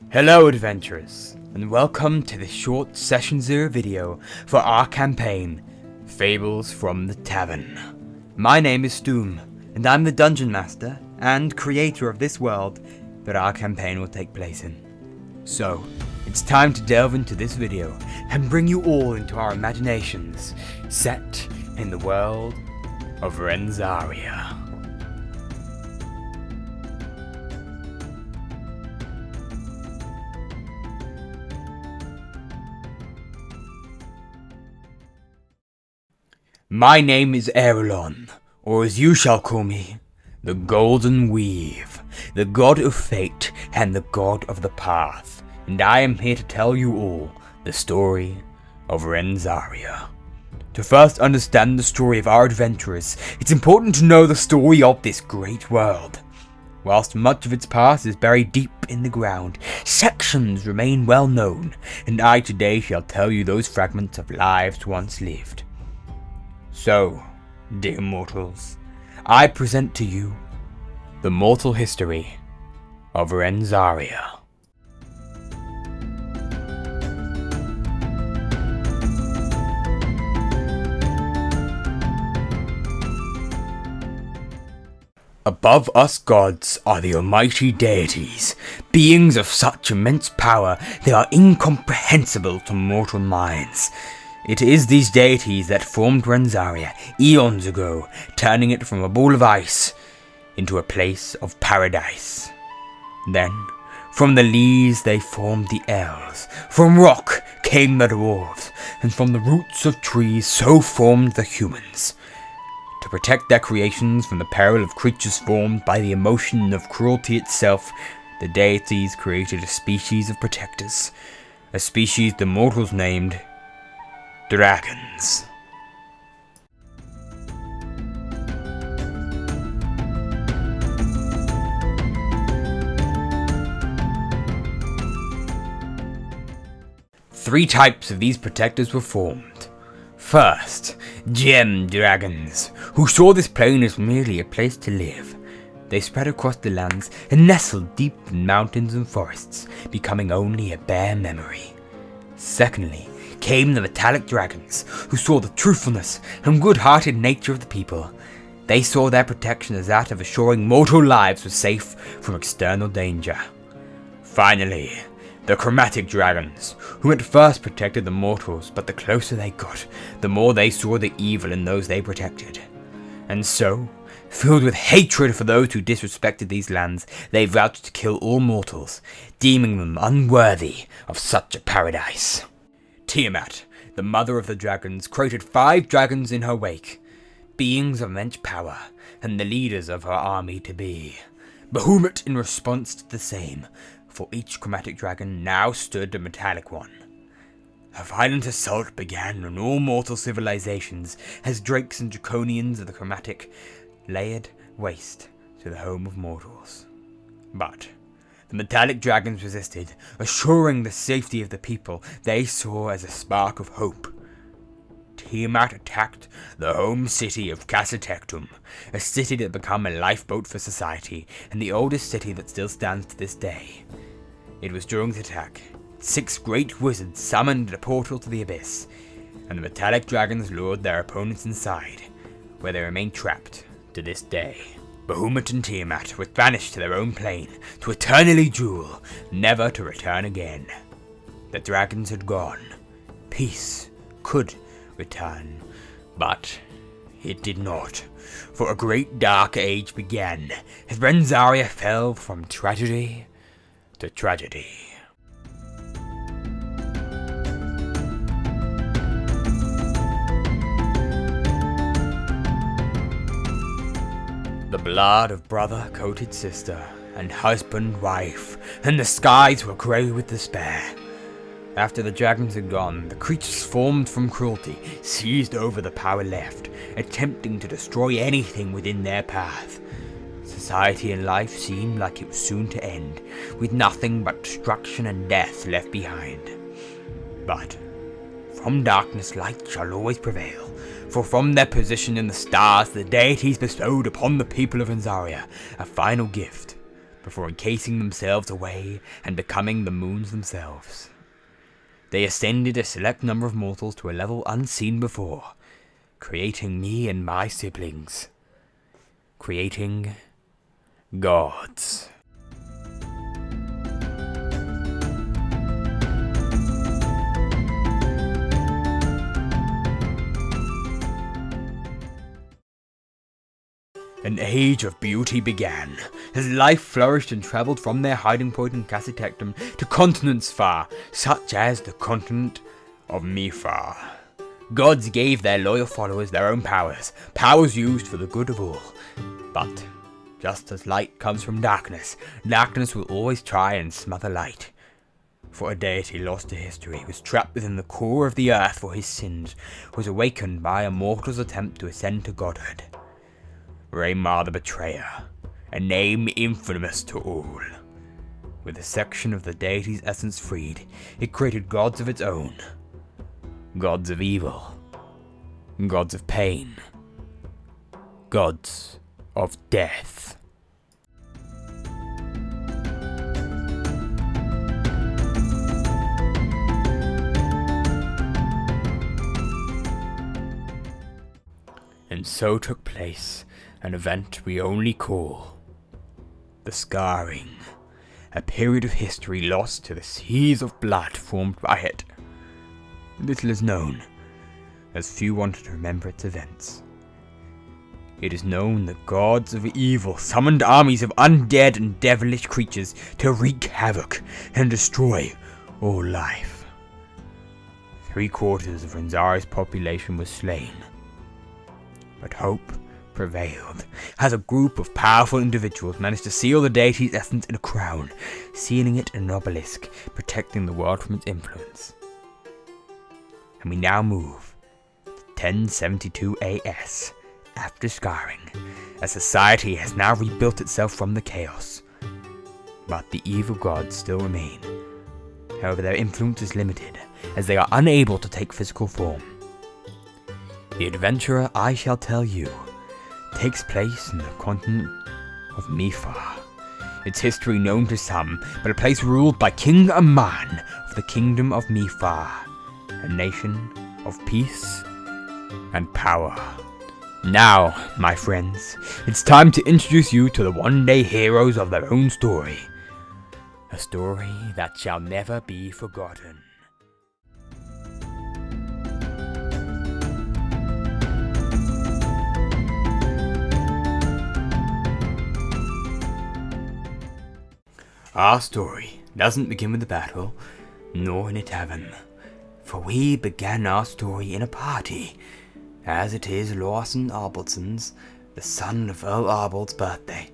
Hello adventurers, and welcome to this short Session 0 video for our campaign, Fables from the Tavern. My name is Stoom, and I'm the Dungeon Master and creator of this world that our campaign will take place in. So, it's time to delve into this video and bring you all into our imaginations, set in the world of Renzaria. My name is Erelon, or as you shall call me, the Golden Weave, the god of fate and the god of the path, and I am here to tell you all the story of Renzaria. To first understand the story of our adventurers, it's important to know the story of this great world. Whilst much of its past is buried deep in the ground, sections remain well known, and I today shall tell you those fragments of lives once lived. So, dear mortals, I present to you the mortal history of Renzaria. Above us gods are the almighty deities, beings of such immense power they are incomprehensible to mortal minds. It is these deities that formed Renzaria eons ago, turning it from a ball of ice into a place of paradise. Then, from the leaves they formed the elves, from rock came the dwarves, and from the roots of trees so formed the humans. To protect their creations from the peril of creatures formed by the emotion of cruelty itself, the deities created a species of protectors, a species the mortals named dragons. Three types of these protectors were formed. First, gem dragons, who saw this plane as merely a place to live. They spread across the lands and nestled deep in mountains and forests, becoming only a bare memory. Secondly, came the metallic dragons, who saw the truthfulness and good-hearted nature of the people. They saw their protection as that of assuring mortal lives were safe from external danger. Finally, the chromatic dragons, who at first protected the mortals, but the closer they got, the more they saw the evil in those they protected. And so, filled with hatred for those who disrespected these lands, they vowed to kill all mortals, deeming them unworthy of such a paradise. Tiamat, the mother of the dragons, created 5 dragons in her wake, beings of immense power, and the leaders of her army to be. Bahamut in response to the same, for each chromatic dragon now stood a metallic one. A violent assault began on all mortal civilizations as drakes and draconians of the chromatic laid waste to the home of mortals. But the metallic dragons resisted, assuring the safety of the people they saw as a spark of hope. Tiamat attacked the home city of Casatectum, a city that had become a lifeboat for society, and the oldest city that still stands to this day. It was during the attack 6 great wizards summoned a portal to the abyss, and the metallic dragons lured their opponents inside, where they remain trapped to this day. Bahamut and Tiamat were banished to their own plane, to eternally duel, never to return again. The dragons had gone. Peace could return, but it did not, for a great dark age began, as Renzaria fell from tragedy to tragedy. The blood of brother coated sister, and husband, wife, and the skies were grey with despair. After the dragons had gone, the creatures formed from cruelty seized over the power left, attempting to destroy anything within their path. Society and life seemed like it was soon to end, with nothing but destruction and death left behind. But from darkness light shall always prevail, for from their position in the stars the deities bestowed upon the people of Renzaria a final gift, before encasing themselves away and becoming the moons themselves. They ascended a select number of mortals to a level unseen before, creating me and my siblings. Creating gods. An age of beauty began, as life flourished and travelled from their hiding point in Casitectum to continents far, such as the continent of Mifar. Gods gave their loyal followers their own powers, powers used for the good of all. But, just as light comes from darkness, darkness will always try and smother light. For a deity lost to history, was trapped within the core of the earth for his sins, was awakened by a mortal's attempt to ascend to godhood. Raymar the Betrayer, a name infamous to all. With a section of the deity's essence freed, it created gods of its own. Gods of evil. Gods of pain. Gods of death. And so took place an event we only call the Scarring, a period of history lost to the seas of blood formed by it. Little is known, as few wanted to remember its events. It is known that gods of evil summoned armies of undead and devilish creatures to wreak havoc and destroy all life. 3/4 of Renzari's population was slain, but hope prevailed, as a group of powerful individuals managed to seal the deity's essence in a crown, sealing it in an obelisk, protecting the world from its influence. And we now move to 1072 AS, after Scarring, as society has now rebuilt itself from the chaos. But the evil gods still remain. However, their influence is limited, as they are unable to take physical form. The adventurer I shall tell you takes place in the continent of Mifar. Its history known to some, but a place ruled by King Aman of the Kingdom of Mifar, a nation of peace and power. Now, my friends, it's time to introduce you to the one-day heroes of their own story. A story that shall never be forgotten. Our story doesn't begin with a battle, nor in a tavern, for we began our story in a party, as it is Lawson Arboldson's, the son of Earl Arbold's birthday,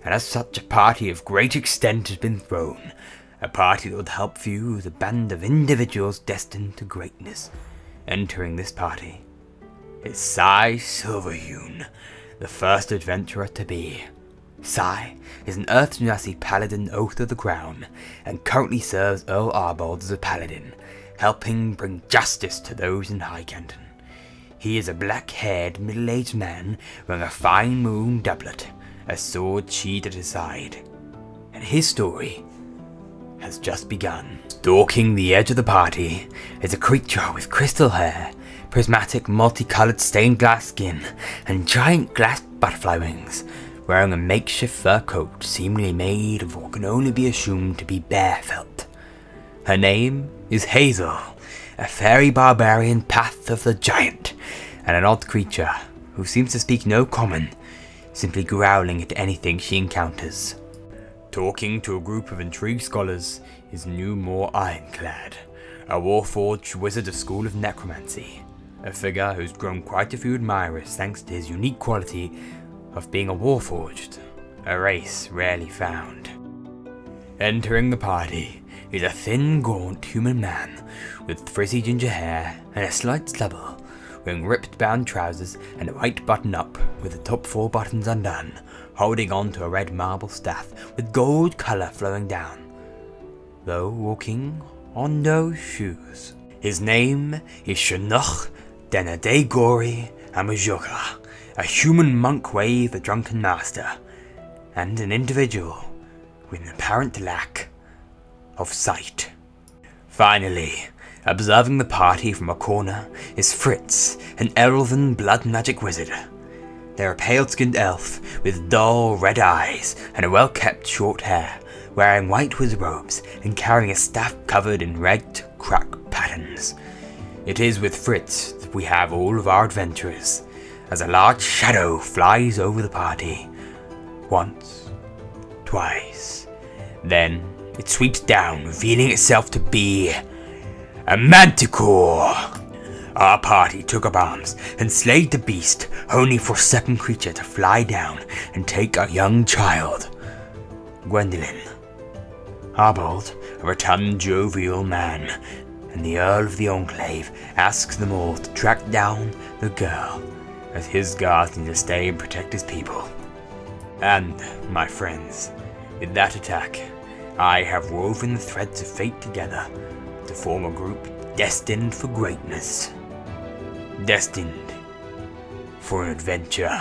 and as such a party of great extent has been thrown, a party that would help fuse a band of individuals destined to greatness. Entering this party is Sai Silverhune, the first adventurer to be. Sai is an Earth Genasi Paladin Oath of the Crown, and currently serves Earl Arbold as a Paladin, helping bring justice to those in High Canton. He is a black-haired, middle-aged man wearing a fine maroon doublet, a sword sheathed at his side. And his story has just begun. Stalking the edge of the party is a creature with crystal hair, prismatic multicolored stained glass skin, and giant glass butterfly wings, wearing a makeshift fur coat seemingly made of what can only be assumed to be bear felt. Her name is Hazel, a fairy barbarian path of the giant, and an odd creature who seems to speak no common, simply growling at anything she encounters. Talking to a group of intrigued scholars is Newmore Ironclad, a warforged wizard of School of Necromancy, a figure who's grown quite a few admirers thanks to his unique quality of being a warforged, a race rarely found. Entering the party is a thin, gaunt human man with frizzy ginger hair and a slight stubble, wearing ripped-bound trousers and a white button-up with the top 4 buttons undone, holding on to a red marble staff with gold colour flowing down, though walking on no shoes. His name is Shanoch Denadegori Amajoka, a human monk wave, a drunken master, and an individual with an apparent lack of sight. Finally, observing the party from a corner is Fritz, an elven blood magic wizard. They're a pale-skinned elf with dull red eyes and a well-kept short hair, wearing white wizard robes and carrying a staff covered in red crack patterns. It is with Fritz that we have all of our adventures, as a large shadow flies over the party. Once, twice, then it sweeps down, revealing itself to be a manticore. Our party took up arms and slayed the beast, only for a second creature to fly down and take a young child, Gwendolyn. Arbold, a rotund, jovial man, and the Earl of the Enclave asks them all to track down the girl, as his guards need to stay and protect his people. And, my friends, with that attack, I have woven the threads of fate together to form a group destined for greatness. Destined for an adventure.